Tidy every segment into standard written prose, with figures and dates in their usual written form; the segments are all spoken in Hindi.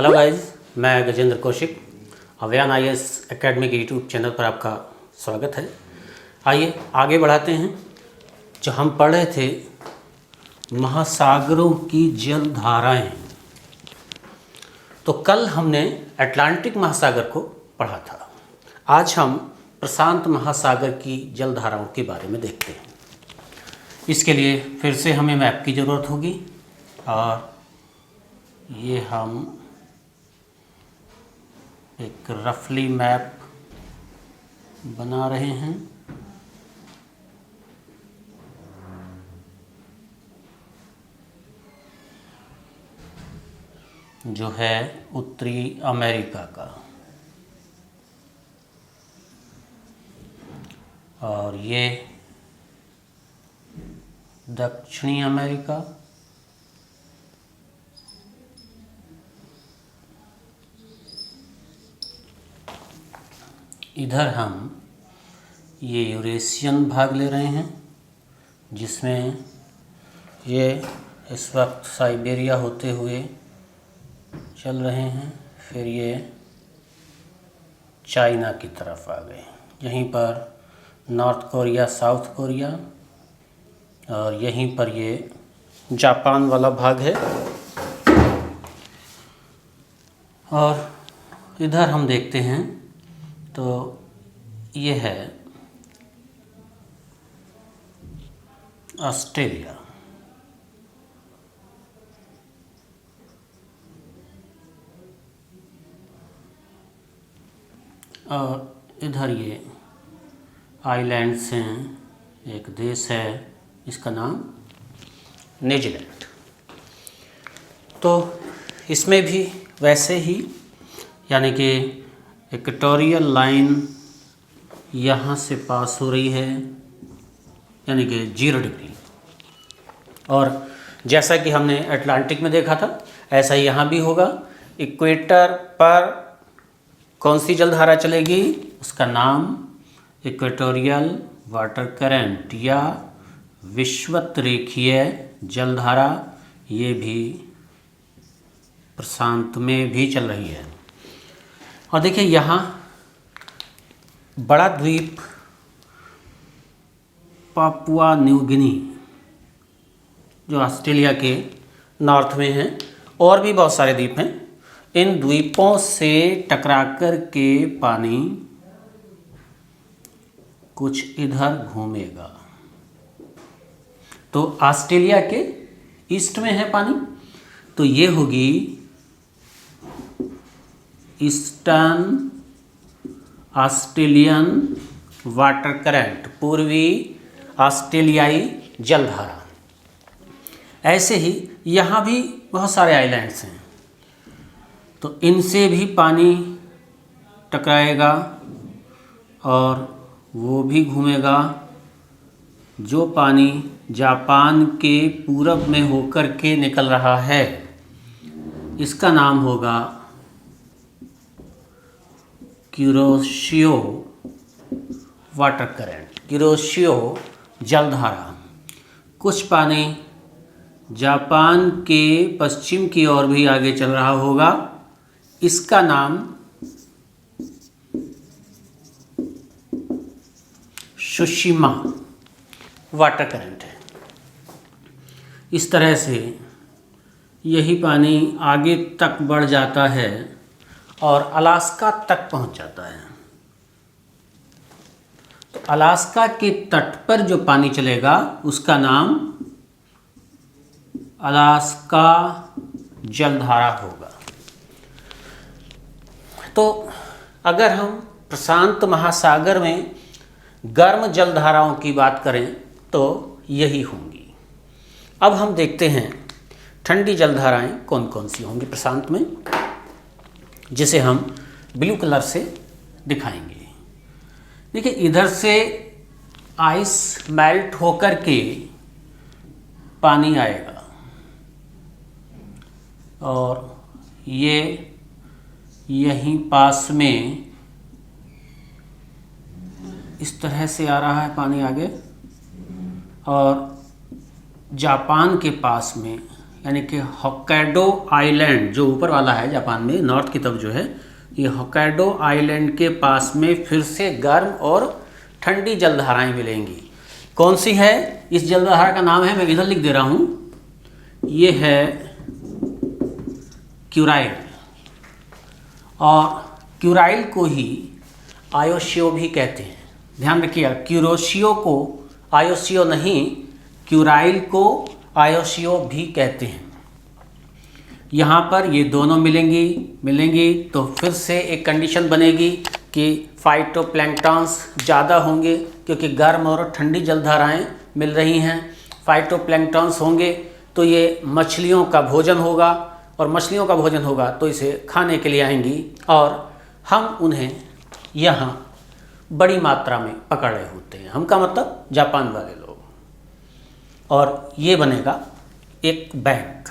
हेलो गाइज, मैं गजेंद्र कौशिक अव्यान IAS एकेडमी के यूट्यूब चैनल पर आपका स्वागत है। आइए आगे बढ़ाते हैं। जो हम पढ़ रहे थे महासागरों की जलधाराएं, तो कल हमने अटलांटिक महासागर को पढ़ा था। आज हम प्रशांत महासागर की जलधाराओं के बारे में देखते हैं। इसके लिए फिर से हमें मैप की ज़रूरत होगी और ये हम एक रफली मैप बना रहे हैं। जो है उत्तरी अमेरिका का, और ये दक्षिणी अमेरिका, इधर हम ये यूरेशियन भाग ले रहे हैं जिसमें ये इस वक्त साइबेरिया होते हुए चल रहे हैं। फिर ये चाइना की तरफ आ गए। यहीं पर नॉर्थ कोरिया, साउथ कोरिया, और यहीं पर ये जापान वाला भाग है। और इधर हम देखते हैं तो ये है ऑस्ट्रेलिया, और इधर ये आइलैंड्स हैं। एक देश है, इसका नाम न्यूजीलैंड। तो इसमें भी वैसे ही, यानी कि इक्वेटोरियल लाइन यहाँ से पास हो रही है, यानी कि 0 डिग्री। और जैसा कि हमने अटलांटिक में देखा था, ऐसा ही यहाँ भी होगा। इक्वेटर पर कौन सी जलधारा चलेगी, उसका नाम इक्वेटोरियल वाटर करंट या विषुवत रेखीय जलधारा, ये भी प्रशांत में भी चल रही है। और देखिए यहाँ बड़ा द्वीप पापुआ न्यू गिनी, जो ऑस्ट्रेलिया के नॉर्थ में है, और भी बहुत सारे द्वीप हैं। इन द्वीपों से टकराकर के पानी कुछ इधर घूमेगा। तो ऑस्ट्रेलिया के ईस्ट में है पानी, तो ये होगी ईस्टर्न ऑस्ट्रेलियन वाटर करंट, पूर्वी ऑस्ट्रेलियाई जलधारा। ऐसे ही यहाँ भी बहुत सारे आइलैंड्स हैं, तो इनसे भी पानी टकराएगा और वो भी घूमेगा। जो पानी जापान के पूरब में होकर के निकल रहा है, इसका नाम होगा कुरोशियो वाटर करंट, कुरोशियो जलधारा। कुछ पानी जापान के पश्चिम की ओर भी आगे चल रहा होगा, इसका नाम सुशिमा वाटर करंट है। इस तरह से यही पानी आगे तक बढ़ जाता है और अलास्का तक पहुंच जाता है। तो अलास्का के तट पर जो पानी चलेगा, उसका नाम अलास्का जलधारा होगा। तो अगर हम प्रशांत महासागर में गर्म जलधाराओं की बात करें तो यही होंगी। अब हम देखते हैं ठंडी जलधाराएं कौन कौन सी होंगी प्रशांत में, जिसे हम ब्लू कलर से दिखाएंगे। देखिए, इधर से आइस मेल्ट होकर के पानी आएगा, और ये यहीं पास में इस तरह से आ रहा है पानी आगे, और जापान के पास में यानी कि होक्काइडो आइलैंड जो ऊपर वाला है जापान में, नॉर्थ की तरफ जो है, ये होक्काइडो आइलैंड के पास में फिर से गर्म और ठंडी जलधाराएं मिलेंगी। कौन सी है? इस जलधारा का नाम है, मैं इधर लिख दे रहा हूँ, ये है क्यूराइल। और क्यूराइल को ही आयोशियो भी कहते हैं। ध्यान रखिएगा, क्यूरोशियो को आयोशियो नहीं, क्यूराइल को आयोशियो भी कहते हैं। यहाँ पर ये दोनों मिलेंगी तो फिर से एक कंडीशन बनेगी कि फाइटोप्लैंक्टन्स ज़्यादा होंगे, क्योंकि गर्म और ठंडी जलधाराएं मिल रही हैं। फाइटोप्लैंक्टन्स होंगे तो ये मछलियों का भोजन होगा, और मछलियों का भोजन होगा तो इसे खाने के लिए आएंगी, और हम उन्हें यहाँ बड़ी मात्रा में पकड़ रहे होते हैं। हम का मतलब जापान वाले लोग। और ये बनेगा एक बैंक।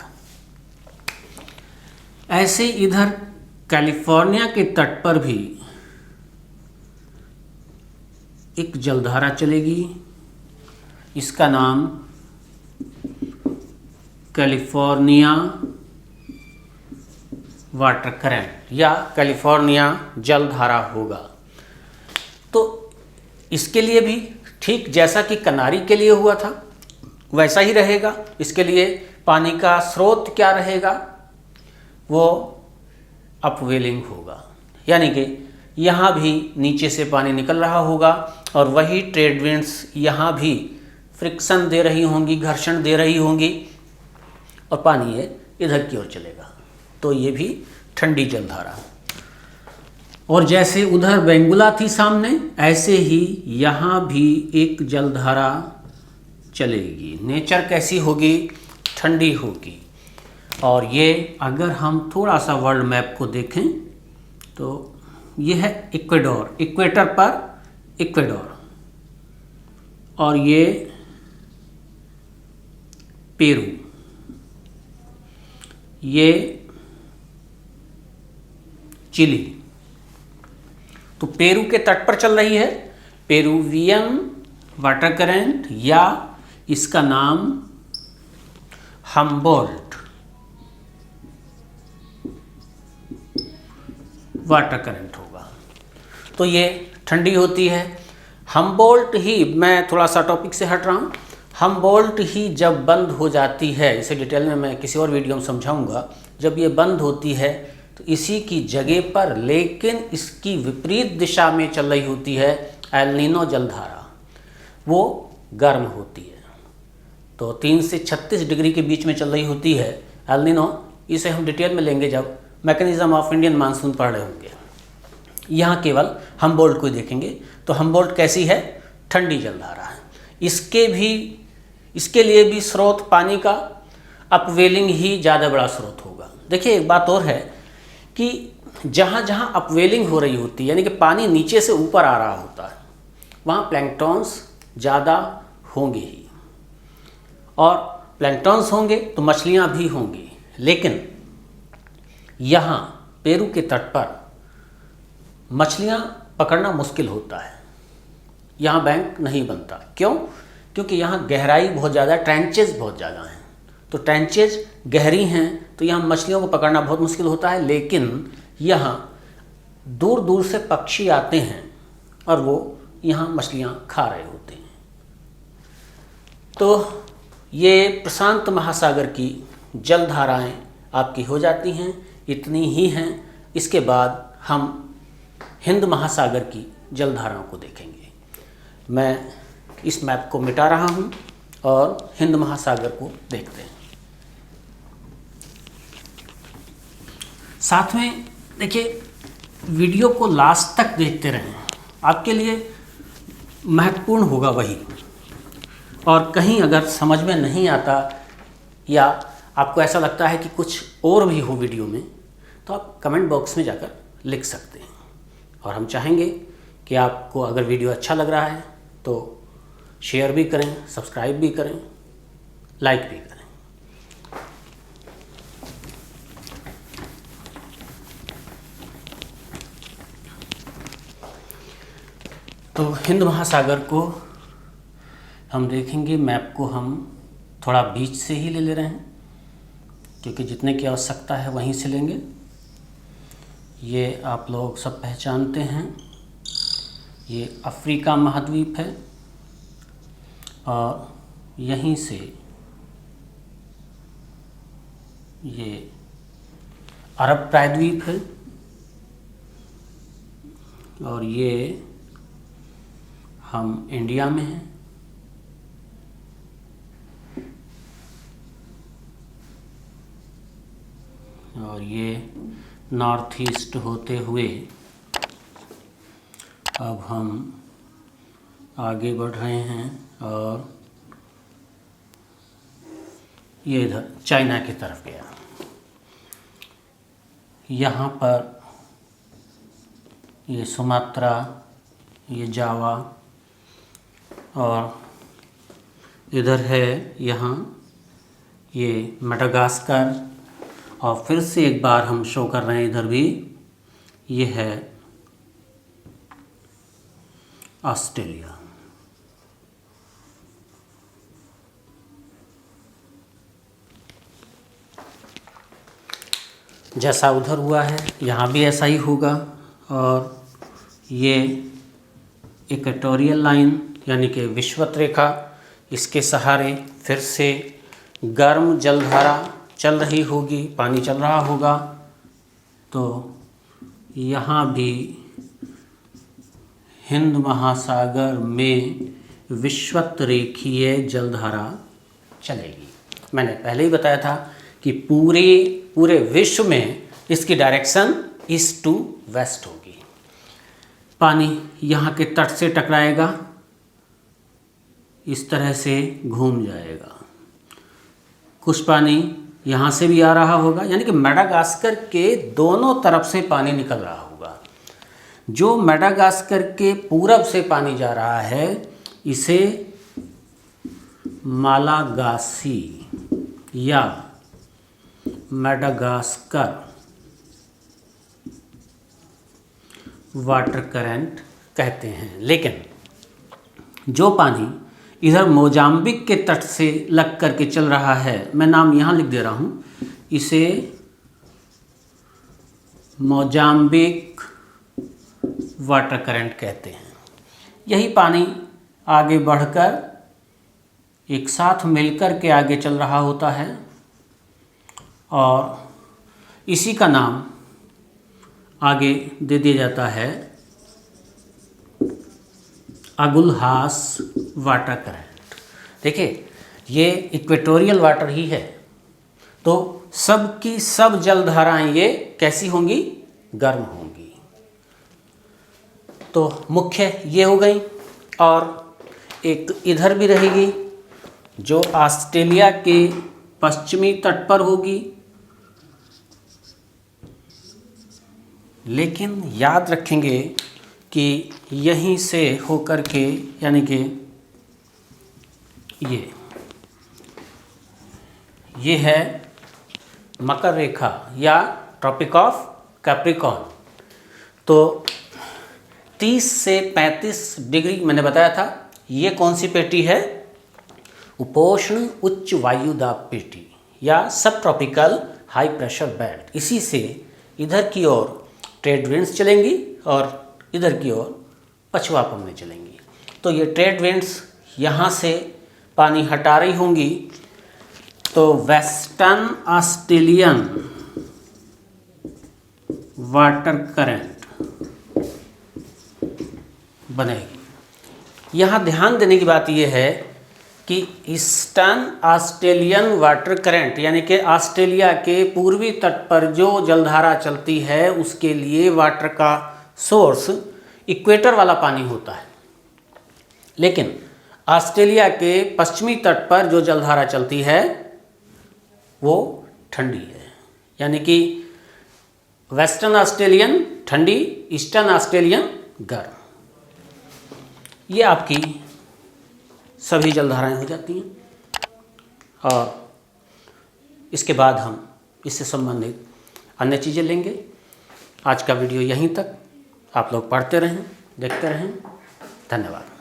ऐसे इधर कैलिफोर्निया के तट पर भी एक जलधारा चलेगी, इसका नाम कैलिफोर्निया वाटर करंट या कैलिफोर्निया जलधारा होगा। तो इसके लिए भी ठीक जैसा कि कनारी के लिए हुआ था वैसा ही रहेगा। इसके लिए पानी का स्रोत क्या रहेगा? वो अपवेलिंग होगा, यानी कि यहाँ भी नीचे से पानी निकल रहा होगा, और वही ट्रेड विंड्स यहाँ भी फ्रिक्शन दे रही होंगी, घर्षण दे रही होंगी, और पानी ये इधर की ओर चलेगा। तो ये भी ठंडी जलधारा। और जैसे उधर बेंगुला थी सामने, ऐसे ही यहाँ भी एक जलधारा चलेगी। नेचर कैसी होगी? ठंडी होगी। और ये अगर हम थोड़ा सा वर्ल्ड मैप को देखें तो ये है इक्वेडोर, इक्वेटर पर इक्वेडोर, और ये पेरू, ये चिली। तो पेरू के तट पर चल रही है पेरुवियन वाटर करंट, या इसका नाम हम्बोल्ट वाटर करंट होगा। तो ये ठंडी होती है। हम्बोल्ट ही, मैं थोड़ा सा टॉपिक से हट रहा हूँ, हम्बोल्ट ही जब बंद हो जाती है, इसे डिटेल में मैं किसी और वीडियो में समझाऊंगा, जब ये बंद होती है तो इसी की जगह पर, लेकिन इसकी विपरीत दिशा में चल रही होती है एल नीनो जलधारा, वो गर्म होती है। तो 3 से 36 डिग्री के बीच में चल रही होती है एल नीनो। इसे हम डिटेल में लेंगे जब मैकेनिज्म ऑफ इंडियन मानसून पढ़ रहे होंगे। यहाँ केवल हम्बोल्ट को देखेंगे। तो हम्बोल्ट कैसी है? ठंडी जलधारा है। इसके लिए भी स्रोत पानी का अपवेलिंग ही ज़्यादा बड़ा स्रोत होगा। देखिए एक बात और है कि जहाँ जहाँ अपवेलिंग हो रही होती है, यानी कि पानी नीचे से ऊपर आ रहा होता है, वहाँ प्लैंक्टन्स ज़्यादा होंगे ही, और प्लैंक्टन्स होंगे तो मछलियाँ भी होंगी। लेकिन यहाँ पेरू के तट पर मछलियाँ पकड़ना मुश्किल होता है, यहाँ बैंक नहीं बनता। क्यों? क्योंकि यहाँ गहराई बहुत ज़्यादा, ट्रेंचेज बहुत ज़्यादा हैं। तो ट्रेंचेज गहरी हैं तो यहाँ मछलियों को पकड़ना बहुत मुश्किल होता है। लेकिन यहाँ दूर दूर से पक्षी आते हैं और वो यहाँ मछलियाँ खा रहे होते हैं। तो ये प्रशांत महासागर की जलधाराएं आपकी हो जाती हैं, इतनी ही हैं। इसके बाद हम हिंद महासागर की जलधाराओं को देखेंगे। मैं इस मैप को मिटा रहा हूँ और हिंद महासागर को देखते हैं। साथ में देखिए, वीडियो को लास्ट तक देखते रहें, आपके लिए महत्वपूर्ण होगा वही। और कहीं अगर समझ में नहीं आता या आपको ऐसा लगता है कि कुछ और भी हो वीडियो में, तो आप कमेंट बॉक्स में जाकर लिख सकते हैं। और हम चाहेंगे कि आपको अगर वीडियो अच्छा लग रहा है तो शेयर भी करें, सब्सक्राइब भी करें, लाइक भी करें। तो हिंद महासागर को हम देखेंगे। मैप को हम थोड़ा बीच से ही ले रहे हैं क्योंकि जितने की आवश्यकता है वहीं से लेंगे। ये आप लोग सब पहचानते हैं, ये अफ्रीका महाद्वीप है और यहीं से ये अरब प्रायद्वीप है और ये हम इंडिया में हैं। और ये नॉर्थ ईस्ट होते हुए अब हम आगे बढ़ रहे हैं और ये इधर चाइना की तरफ गया। यहाँ पर ये सुमात्रा, ये जावा और इधर है यहाँ ये मेडागास्कर और फिर से एक बार हम शो कर रहे हैं इधर भी, ये है ऑस्ट्रेलिया। जैसा उधर हुआ है यहाँ भी ऐसा ही होगा। और ये इक्वेटोरियल लाइन यानी कि विषुवत रेखा, इसके सहारे फिर से गर्म जलधारा चल रही होगी, पानी चल रहा होगा। तो यहाँ भी हिंद महासागर में विषुवत रेखीय जलधारा चलेगी। मैंने पहले ही बताया था कि पूरे विश्व में इसकी डायरेक्शन ईस्ट टू वेस्ट होगी। पानी यहाँ के तट से टकराएगा, इस तरह से घूम जाएगा। कुछ पानी यहाँ से भी आ रहा होगा, यानी कि मेडागास्कर के दोनों तरफ से पानी निकल रहा होगा। जो मेडागास्कर के पूरब से पानी जा रहा है इसे मालागासी या मेडागास्कर वाटर करंट कहते हैं। लेकिन जो पानी इधर मोजाम्बिक के तट से लग कर के चल रहा है, मैं नाम यहाँ लिख दे रहा हूँ, इसे मोजाम्बिक वाटर करंट कहते हैं। यही पानी आगे बढ़कर एक साथ मिलकर के आगे चल रहा होता है और इसी का नाम आगे दे दिया जाता है अगुलहास वाटर करंट। देखिए ये इक्वेटोरियल वाटर ही है, तो सब की सब जलधाराएं ये कैसी होंगी? गर्म होंगी। तो मुख्य ये हो गई और एक इधर भी रहेगी जो ऑस्ट्रेलिया के पश्चिमी तट पर होगी। लेकिन याद रखेंगे कि यहीं से होकर के, यानी कि ये है मकर रेखा या ट्रॉपिक ऑफ कैप्रिकॉर्न। तो 30 से 35 डिग्री मैंने बताया था, ये कौन सी पेटी है? उपोष्ण उच्च वायु दाब पेटी या सब ट्रॉपिकल हाई प्रेशर बेल्ट। इसी से इधर की ओर ट्रेड विंड्स चलेंगी और इधर की ओर पछुआ पवनें चलेंगी। तो ये ट्रेड विंड्स यहाँ से पानी हटा रही होंगी, तो वेस्टर्न ऑस्ट्रेलियन वाटर करंट बनेगी। यहाँ ध्यान देने की बात यह है कि ईस्टर्न ऑस्ट्रेलियन वाटर करंट यानी कि ऑस्ट्रेलिया के पूर्वी तट पर जो जलधारा चलती है उसके लिए वाटर का सोर्स इक्वेटर वाला पानी होता है। लेकिन ऑस्ट्रेलिया के पश्चिमी तट पर जो जलधारा चलती है वो ठंडी है, यानी कि वेस्टर्न ऑस्ट्रेलियन ठंडी, ईस्टर्न ऑस्ट्रेलियन गर्म। ये आपकी सभी जलधाराएं हो जाती हैं और इसके बाद हम इससे संबंधित अन्य चीज़ें लेंगे। आज का वीडियो यहीं तक। आप लोग पढ़ते रहें, देखते रहें। धन्यवाद।